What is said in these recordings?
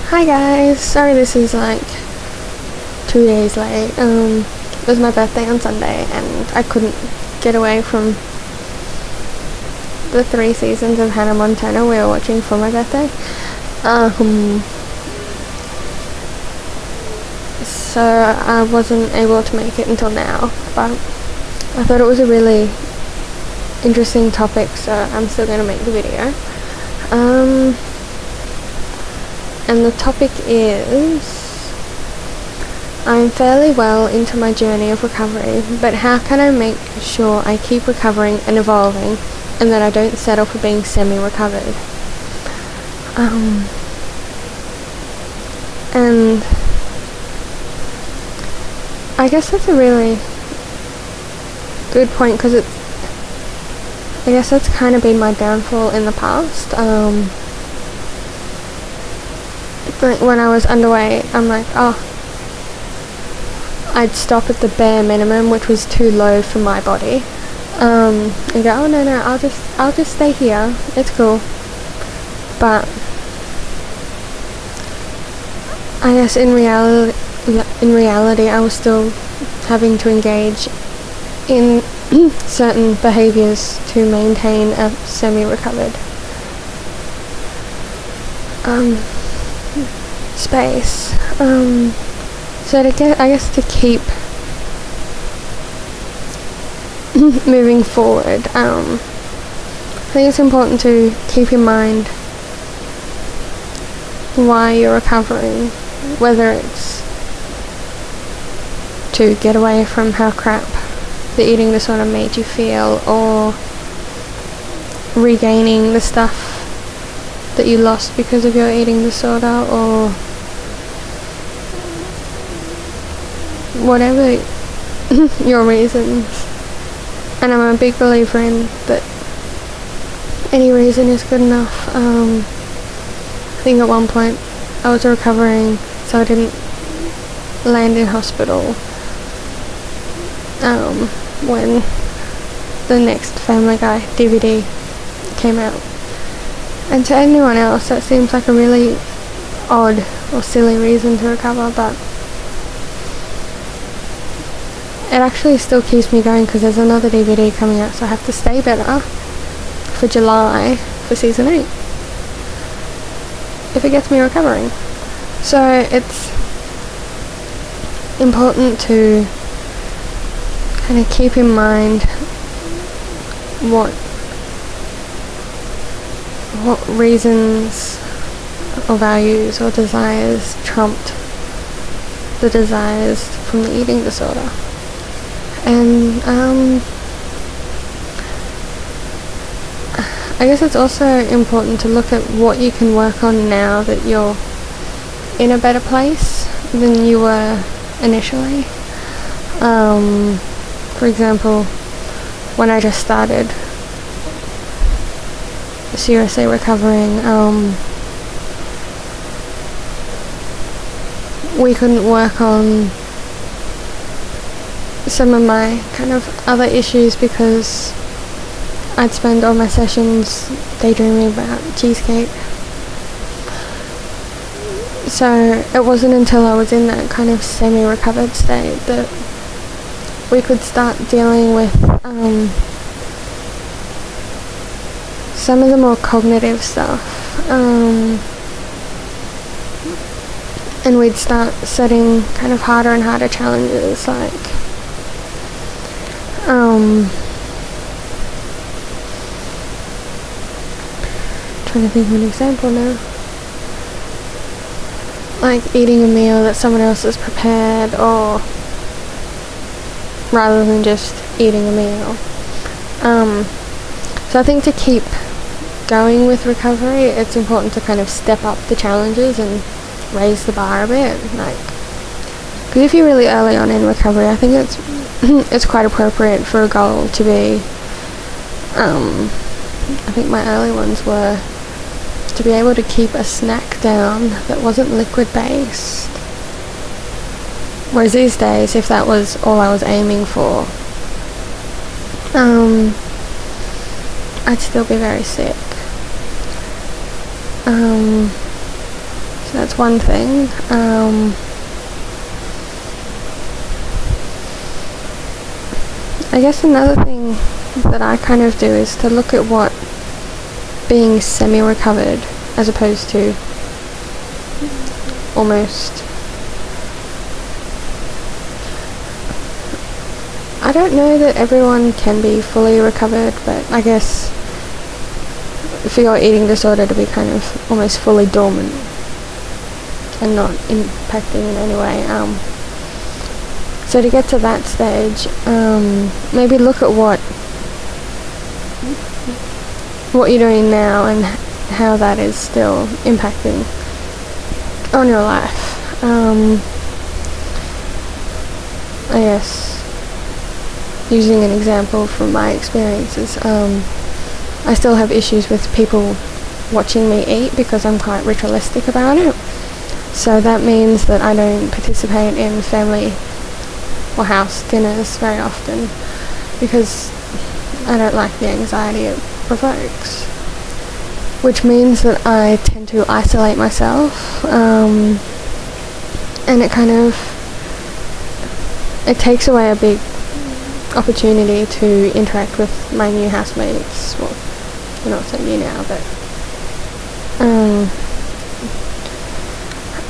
Hi guys, sorry this is like 2 days late. It was my birthday on Sunday and I couldn't get away from the 3 seasons of Hannah Montana we were watching for my birthday. So I wasn't able to make it until now, but I thought it was a really interesting topic, so I'm still going to make the video. And the topic is, I'm fairly well into my journey of recovery, but how can I make sure I keep recovering and evolving and that I don't settle for being semi-recovered? And I guess that's a really good point, because I guess that's kind of been my downfall in the past. Like when I was underweight, I'm like, I'd stop at the bare minimum, which was too low for my body, and go, no, I'll just stay here, it's cool. But I guess in reality I was still having to engage in certain behaviours to maintain a semi-recovered space. So I guess to keep moving forward, I think it's important to keep in mind why you're recovering, whether it's to get away from how crap the eating disorder made you feel, or regaining the stuff that you lost because of your eating disorder, or whatever your reasons. And I'm a big believer in that any reason is good enough. I think at one point I was recovering so I didn't land in hospital when the next Family Guy DVD came out. And to anyone else that seems like a really odd or silly reason to recover, but it actually still keeps me going because there's another DVD coming out, so I have to stay better for July for season 8 if it gets me recovering. So it's important to kind of keep in mind what reasons or values or desires trumped the desires from the eating disorder. And I guess it's also important to look at what you can work on now that you're in a better place than you were initially. For example, when I just started seriously recovering, we couldn't work on some of my kind of other issues because I'd spend all my sessions daydreaming about cheesecake. So it wasn't until I was in that kind of semi-recovered state that we could start dealing with some of the more cognitive stuff, and we'd start setting kind of harder and harder challenges, like trying to think of an example now, like eating a meal that someone else has prepared, or rather than just eating a meal. So I think to keep going with recovery, it's important to kind of step up the challenges and raise the bar a bit. Like, because if you're really early on in recovery, I think it's quite appropriate for a goal to be, I think my early ones were to be able to keep a snack down that wasn't liquid based. Whereas these days, if that was all I was aiming for, I'd still be very sick. So that's that's one thing. I guess another thing that I kind of do is to look at what being semi-recovered as opposed to almost. I don't know that everyone can be fully recovered, but I guess for your eating disorder to be kind of almost fully dormant and not impacting in any way. So to get to that stage, maybe look at what you're doing now and how that is still impacting on your life. I guess using an example from my experiences, I still have issues with people watching me eat because I'm quite ritualistic about it. So that means that I don't participate in family or house dinners very often because I don't like the anxiety it provokes. Which means that I tend to isolate myself, and it takes away a big opportunity to interact with my new housemates. Well, they're not so new now, but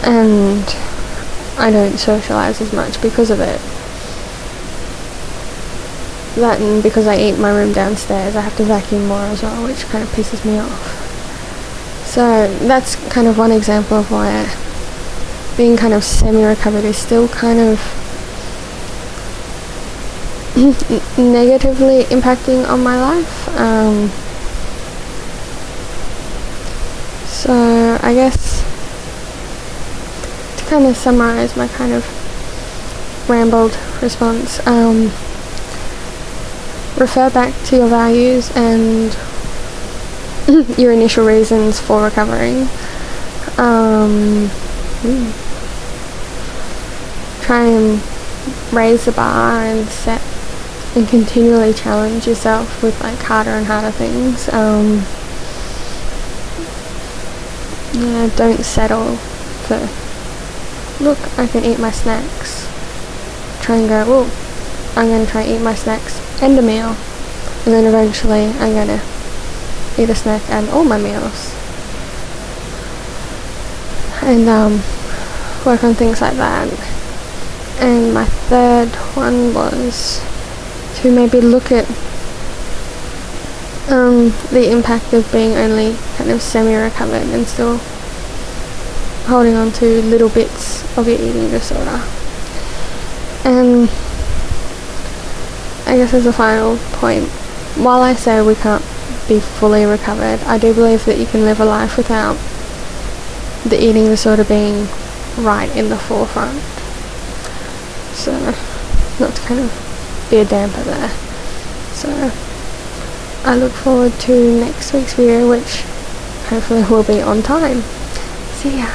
and I don't socialise as much because of it. That, and because I eat in my room downstairs, I have to vacuum more as well, which kind of pisses me off. So that's kind of one example of why being kind of semi-recovered is still kind of negatively impacting on my life. So I guess to kind of summarize my kind of rambled response, refer back to your values and your initial reasons for recovering. Try and raise the bar and set and continually challenge yourself with like harder and harder things. Don't settle for, look, I can eat my snacks. Try and go, well, I'm going to try and eat my snacks and a meal, and then eventually I'm going to eat a snack and all my meals, and work on things like that. And my third one was to maybe look at the impact of being only kind of semi-recovered and still holding on to little bits of your eating disorder. And I guess as a final point, while I say we can't be fully recovered, I do believe that you can live a life without the eating disorder being right in the forefront. So, not to kind of be a damper there. So, I look forward to next week's video, which hopefully will be on time. See ya!